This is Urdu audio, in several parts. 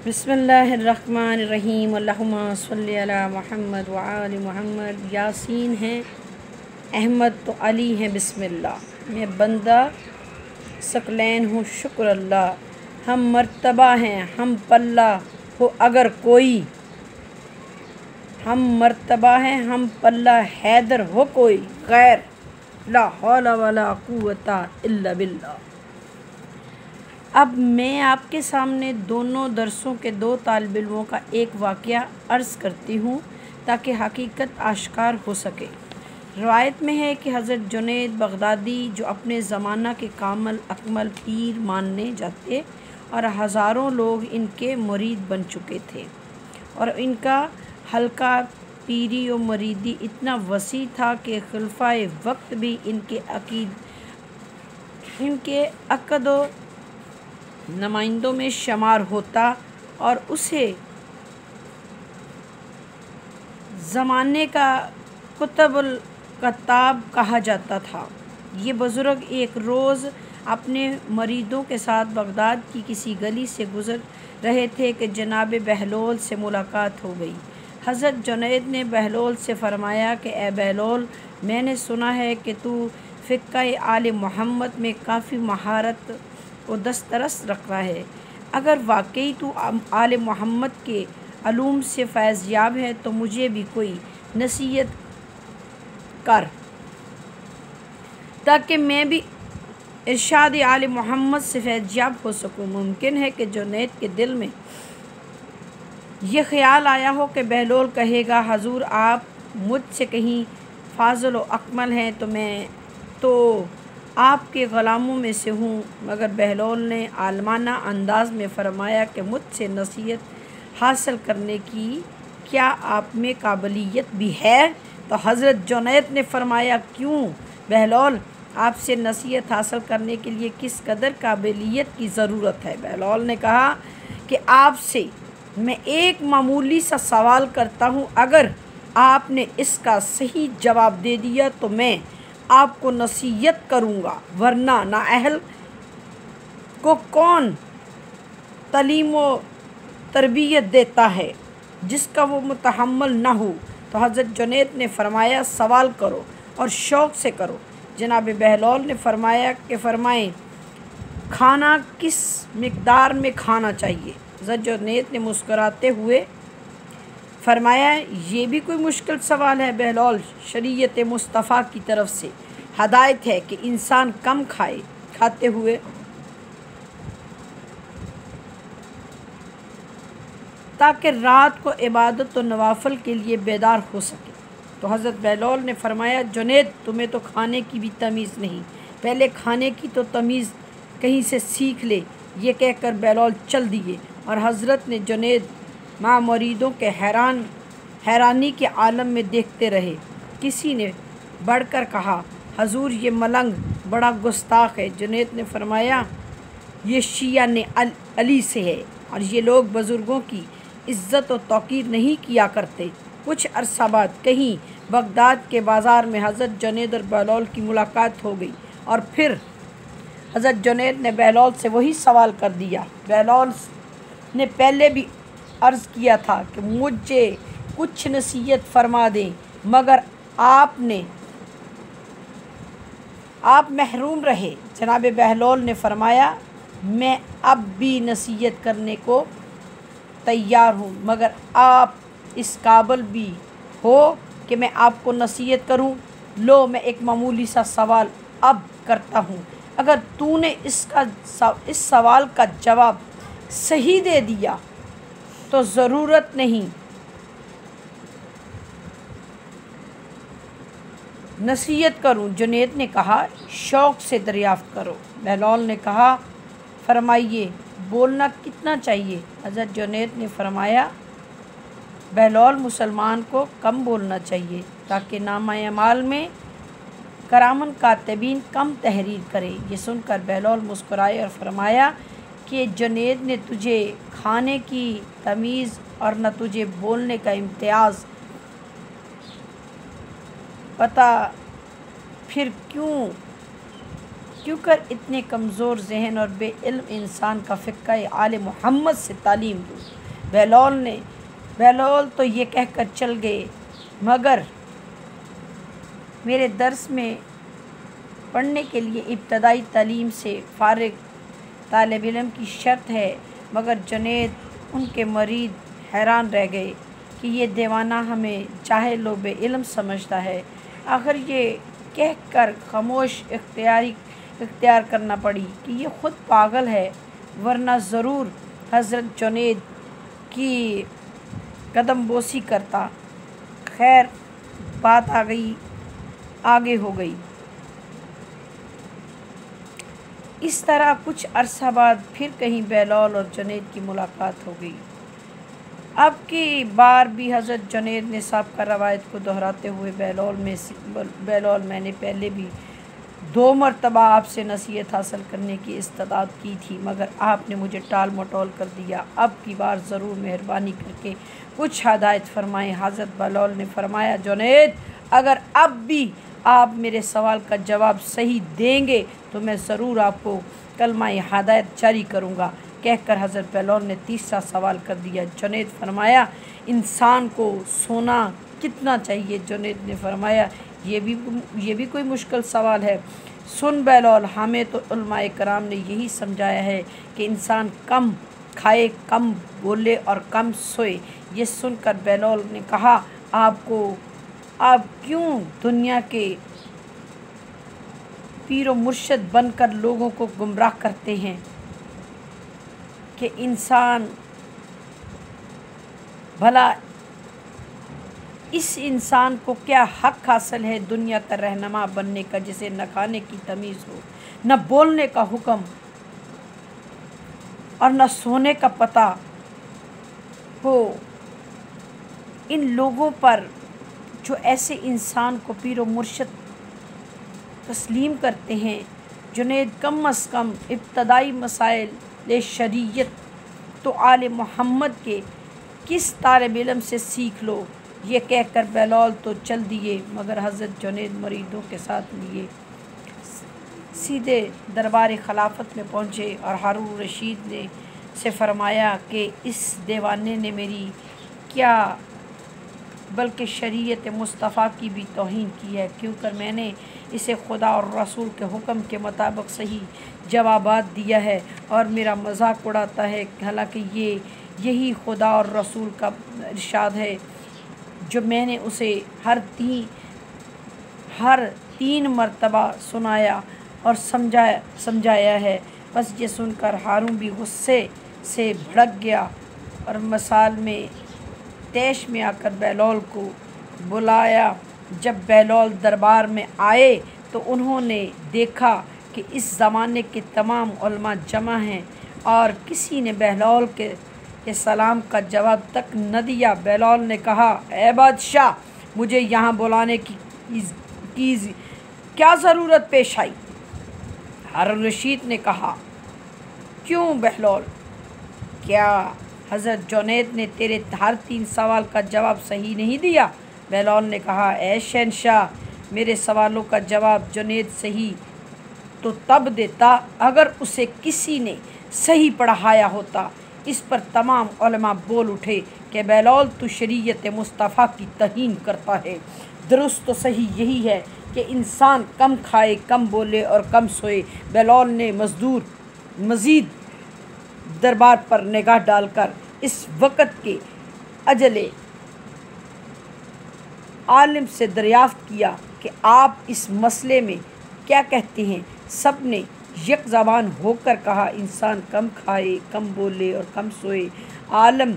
بسم اللہ الرحمن الرحیم اللہم صلی علی محمد وآل محمد۔ یاسین ہیں، احمد تو علی ہیں، بسم اللہ۔ میں بندہ ثقلین ہوں، شکر اللہ۔ ہم مرتبہ ہیں، ہم پلہ ہو اگر کوئی۔ ہم مرتبہ ہیں، ہم پلہ حیدر ہو کوئی غیر۔ لا حول ولا قوت الا باللہ۔ اب میں آپ کے سامنے دونوں درسوں کے دو طالب علموں کا ایک واقعہ عرض کرتی ہوں تاکہ حقیقت آشکار ہو سکے۔ روایت میں ہے کہ حضرت جنید بغدادی جو اپنے زمانہ کے کامل اکمل پیر ماننے جاتے اور ہزاروں لوگ ان کے مرید بن چکے تھے، اور ان کا حلقہ پیری و مریدی اتنا وسیع تھا کہ خلفائے وقت بھی ان کے عقد و نمائندوں میں شمار ہوتا اور اسے زمانے کا کتب الکتاب کہا جاتا تھا۔ یہ بزرگ ایک روز اپنے مریدوں کے ساتھ بغداد کی کسی گلی سے گزر رہے تھے کہ جناب بہلول سے ملاقات ہو گئی۔ حضرت جنید نے بہلول سے فرمایا کہ اے بہلول، میں نے سنا ہے کہ تو فقہ آل محمد میں کافی مہارت و دسترس رکھتا ہے۔ اگر واقعی تو آل محمد کے علوم سے فیض یاب ہے تو مجھے بھی کوئی نصیحت کر تاکہ میں بھی ارشاد آل محمد سے فیض یاب ہو سکوں۔ ممکن ہے کہ جنید کے دل میں یہ خیال آیا ہو کہ بہلول کہے گا، حضور آپ مجھ سے کہیں فاضل و اکمل ہیں تو میں تو آپ کے غلاموں میں سے ہوں، مگر بہلول نے عالمانہ انداز میں فرمایا کہ مجھ سے نصیحت حاصل کرنے کی کیا آپ میں قابلیت بھی ہے؟ تو حضرت جنید نے فرمایا، کیوں بہلول، آپ سے نصیحت حاصل کرنے کے لیے کس قدر قابلیت کی ضرورت ہے؟ بہلول نے کہا کہ آپ سے میں ایک معمولی سا سوال کرتا ہوں، اگر آپ نے اس کا صحیح جواب دے دیا تو میں آپ کو نصیحت کروں گا، ورنہ نااہل کو کون تعلیم و تربیت دیتا ہے جس کا وہ متحمل نہ ہو؟ تو حضرت جنید نے فرمایا، سوال کرو اور شوق سے کرو۔ جناب بہلول نے فرمائیں کھانا کس مقدار میں کھانا چاہیے؟ حضرت جنید نے مسکراتے ہوئے فرمایا، یہ بھی کوئی مشکل سوال ہے بہلول، شریعت مصطفیٰ کی طرف سے ہدایت ہے کہ انسان کم کھاتے ہوئے تاکہ رات کو عبادت و نوافل کے لیے بیدار ہو سکے۔ تو حضرت بہلول نے فرمایا، جنید تمہیں تو کھانے کی بھی تمیز نہیں، پہلے کھانے کی تو تمیز کہیں سے سیکھ لے۔ یہ کہہ کر بہلول چل دیے اور حضرت نے جنید ماں مریدوں کے حیرانی کے عالم میں دیکھتے رہے۔ کسی نے بڑھ کر کہا، حضور یہ ملنگ بڑا گستاخ ہے۔ جنید نے فرمایا، یہ شیعہ نے علی سے ہے اور یہ لوگ بزرگوں کی عزت و توقیر نہیں کیا کرتے۔ کچھ عرصہ بعد کہیں بغداد کے بازار میں حضرت جنید اور بہلول کی ملاقات ہو گئی، اور پھر حضرت جنید نے بہلول سے وہی سوال کر دیا۔ بہلول نے پہلے بھی عرض کیا تھا کہ مجھے کچھ نصیحت فرما دیں، مگر آپ محروم رہے۔ جناب بہلول نے فرمایا، میں اب بھی نصیحت کرنے کو تیار ہوں، مگر آپ اس قابل بھی ہو کہ میں آپ کو نصیحت کروں؟ لو، میں ایک معمولی سا سوال اب کرتا ہوں، اگر تو نے اس سوال کا جواب صحیح دے دیا تو ضرورت نہیں نصیحت کروں۔ جنید نے کہا، شوق سے دریافت کرو۔ بہلول نے کہا، فرمائیے بولنا کتنا چاہیے؟ حضرت جنید نے فرمایا، بہلول مسلمان کو کم بولنا چاہیے تاکہ نامہ اعمال میں کرامن کاتبین کم تحریر کرے۔ یہ سن کر بہلول مسکرائے اور فرمایا کہ جنید نے تجھے کھانے کی تمیز اور نہ تجھے بولنے کا امتیاز پتہ، پھر کیوں کیوں کر اتنے کمزور ذہن اور بے علم انسان کا فقہ آل محمد سے تعلیم دوں؟ بہلول تو یہ کہہ کر چل گئے، مگر میرے درس میں پڑھنے کے لیے ابتدائی تعلیم سے فارغ طالب علم کی شرط ہے۔ مگر جنید ان کے مرید حیران رہ گئے کہ یہ دیوانہ ہمیں جاہل و بے علم سمجھتا ہے۔ آخر یہ کہہ کر خاموش اختیار کرنا پڑی کہ یہ خود پاگل ہے، ورنہ ضرور حضرت جنید کی قدم بوسی کرتا۔ خیر، بات آگے ہو گئی۔ اس طرح کچھ عرصہ بعد پھر کہیں بہلول اور جنید کی ملاقات ہو گئی۔ اب کی بار بھی حضرت جنید نے سابقہ روایت کو دہراتے ہوئے بہلول میں نے پہلے بھی 2 مرتبہ آپ سے نصیحت حاصل کرنے کی استدعا کی تھی، مگر آپ نے مجھے ٹال مٹول کر دیا۔ اب کی بار ضرور مہربانی کر کے کچھ ہدایت فرمائیں۔ حضرت بہلول نے فرمایا، جنید، اگر اب بھی آپ میرے سوال کا جواب صحیح دیں گے تو میں ضرور آپ کو کلمہ ہدایت جاری کروں گا۔ کہہ کر حضرت بہلول نے تیسرا سوال کر دیا۔ جنید فرمایا، انسان کو سونا کتنا چاہیے؟ جنید نے فرمایا، یہ بھی کوئی مشکل سوال ہے۔ سن بہلول، ہمیں تو علماء کرام نے یہی سمجھایا ہے کہ انسان کم کھائے، کم بولے اور کم سوئے۔ یہ سن کر بہلول نے کہا، آپ کیوں دنیا کے پیر و مرشد بن کر لوگوں کو گمراہ کرتے ہیں کہ بھلا اس انسان کو کیا حق حاصل ہے دنیا کا رہنما بننے کا، جسے نہ کھانے کی تمیز ہو، نہ بولنے کا حکم اور نہ سونے کا پتہ ہو؟ ان لوگوں پر جو ایسے انسان کو پیر و مرشد تسلیم کرتے ہیں، جنید، کم از کم ابتدائی مسائل شریعت تو آل محمد کے کس طالب علم سے سیکھ لو۔ یہ کہہ کر بہلول تو چل دیے، مگر حضرت جنید مریدوں کے ساتھ لیے سیدھے دربار خلافت میں پہنچے اور ہارون رشید نے سے فرمایا کہ اس دیوانے نے میری کیا بلکہ شریعت مصطفیٰ کی بھی توہین کی ہے، کیوں کر میں نے اسے خدا اور رسول کے حکم کے مطابق صحیح جوابات دیا ہے اور میرا مذاق اڑاتا ہے، حالانکہ یہی خدا اور رسول کا ارشاد ہے جو میں نے اسے ہر 3 مرتبہ سنایا اور سمجھایا ہے۔ بس یہ سن کر ہارون بھی غصے سے بھڑک گیا اور مثال میں طیش میں آ کر بہلول کو بلایا۔ جب بہلول دربار میں آئے تو انہوں نے دیکھا کہ اس زمانے کے تمام علماء جمع ہیں اور کسی نے بہلول کے سلام کا جواب تک نہ دیا۔ بہلول نے کہا، اے بادشاہ، مجھے یہاں بلانے کی کیا ضرورت پیش آئی؟ ہارون رشید نے کہا، کیوں بہلول، کیا حضرت جنید نے تیرے ہر 3 سوال کا جواب صحیح نہیں دیا؟ بہلول نے کہا، اے شہنشاہ، میرے سوالوں کا جواب جنید صحیح تو تب دیتا اگر اسے کسی نے صحیح پڑھایا ہوتا۔ اس پر تمام علماء بول اٹھے کہ بہلول تو شریعت مصطفیٰ کی توہین کرتا ہے۔ درست تو صحیح یہی ہے کہ انسان کم کھائے، کم بولے اور کم سوئے۔ بہلول نے مزید دربار پر نگاہ ڈال کر اس وقت کے اجلے عالم سے دریافت کیا کہ آپ اس مسئلے میں کیا کہتے ہیں؟ سب نے یک زبان ہو کر کہا، انسان کم کھائے، کم بولے اور کم سوئے۔ عالم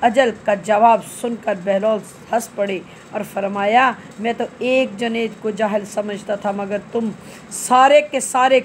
اجل کا جواب سن کر بہلول ہنس پڑے اور فرمایا، میں تو ایک جنید کو جاہل سمجھتا تھا، مگر تم سارے کے سارے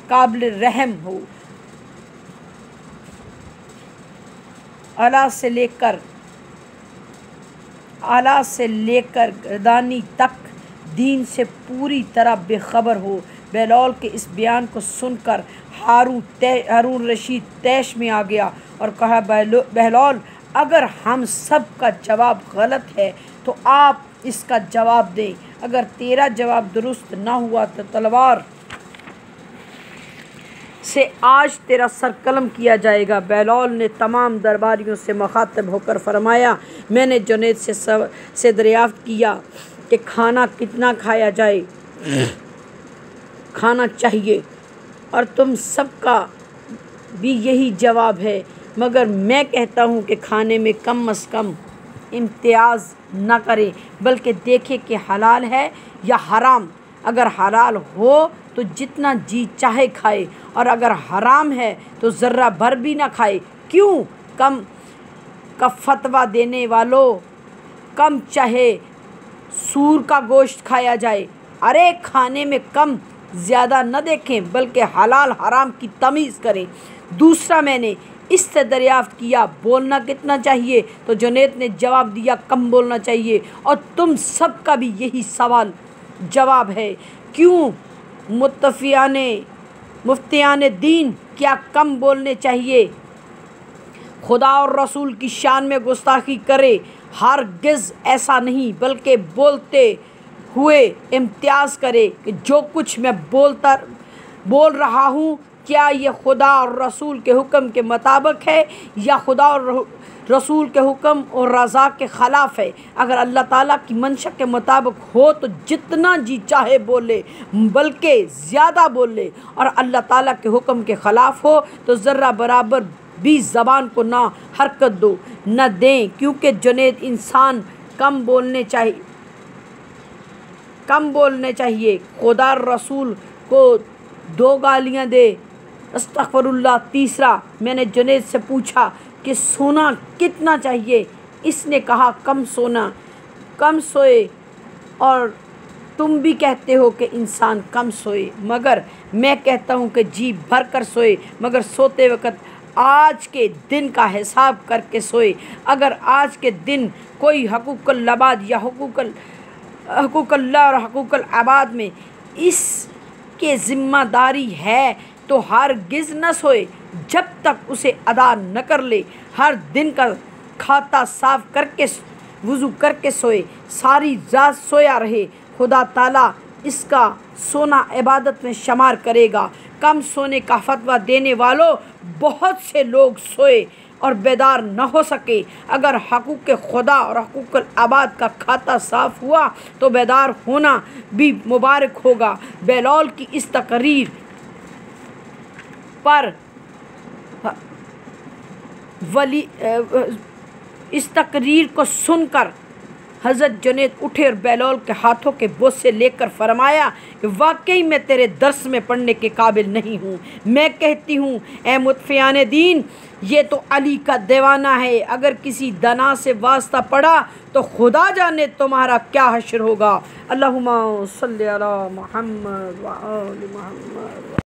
قابل رحم ہو۔ اعلیٰ سے لے کر گردانی تک دین سے پوری طرح بے خبر ہو۔ بہلول کے اس بیان کو سن کر ہارون رشید طیش میں آ گیا اور کہا، بہلول، اگر ہم سب کا جواب غلط ہے تو آپ اس کا جواب دیں، اگر تیرا جواب درست نہ ہوا تو تلوار سے آج تیرا سر قلم کیا جائے گا۔ بہلول نے تمام درباریوں سے مخاطب ہو کر فرمایا، میں نے جنید سے دریافت کیا کہ کھانا کتنا کھانا چاہیے، اور تم سب کا بھی یہی جواب ہے، مگر میں کہتا ہوں کہ کھانے میں کم از کم امتیاز نہ کرے، بلکہ دیکھے کہ حلال ہے یا حرام۔ اگر حلال ہو تو جتنا جی چاہے کھائے، اور اگر حرام ہے تو ذرہ بھر بھی نہ کھائے۔ کیوں کم کا فتویٰ دینے والوں، کم چاہے سور کا گوشت کھایا جائے؟ ارے کھانے میں کم زیادہ نہ دیکھیں، بلکہ حلال حرام کی تمیز کریں۔ دوسرا، میں نے اس سے دریافت کیا بولنا کتنا چاہیے، تو جنید نے جواب دیا کم بولنا چاہیے، اور تم سب کا بھی یہی سوال جواب ہے۔ کیوں مفتیان دین، کیا کم بولنے چاہیے؟ خدا اور رسول کی شان میں گستاخی کرے؟ ہرگز ایسا نہیں، بلکہ بولتے ہوئے امتیاز کرے کہ جو کچھ میں بول رہا ہوں کیا یہ خدا اور رسول کے حکم کے مطابق ہے یا خدا اور رسول کے حکم اور رضا کے خلاف ہے۔ اگر اللہ تعالیٰ کی منشا کے مطابق ہو تو جتنا جی چاہے بولے، بلکہ زیادہ بولے، اور اللہ تعالیٰ کے حکم کے خلاف ہو تو ذرہ برابر بھی زبان کو نہ حرکت نہ دیں، کیونکہ جنید انسان کم بولنے چاہیے، خدا اور رسول کو 2 گالیاں دے، استغفر اللہ۔ تیسرا، میں نے جنید سے پوچھا کہ سونا کتنا چاہیے؟ اس نے کہا کم سوئے، اور تم بھی کہتے ہو کہ انسان کم سوئے، مگر میں کہتا ہوں کہ جی بھر کر سوئے، مگر سوتے وقت آج کے دن کا حساب کر کے سوئے۔ اگر آج کے دن کوئی حقوق العباد یا حقوق اللہ اور حقوق العباد میں اس کے ذمہ داری ہے تو ہرگز نہ سوئے جب تک اسے ادا نہ کر لے۔ ہر دن کا کھاتا صاف کر کے وضو کر کے سوئے، ساری رات سویا رہے، خدا تعالیٰ اس کا سونا عبادت میں شمار کرے گا۔ کم سونے کا فتویٰ دینے والوں، بہت سے لوگ سوئے اور بیدار نہ ہو سکے۔ اگر حقوق خدا اور حقوق العباد کا کھاتا صاف ہوا تو بیدار ہونا بھی مبارک ہوگا۔ بہلول کی اس تقریر کو سن کر حضرت جنید اٹھے اور بہلول کے ہاتھوں کے بوسے لے کر فرمایا کہ واقعی میں تیرے درس میں پڑھنے کے قابل نہیں ہوں۔ میں کہتی ہوں اے مطفیان دین، یہ تو علی کا دیوانہ ہے، اگر کسی دنا سے واسطہ پڑا تو خدا جانے تمہارا کیا حشر ہوگا۔ اللہم صلی علی محمد و آل محمد۔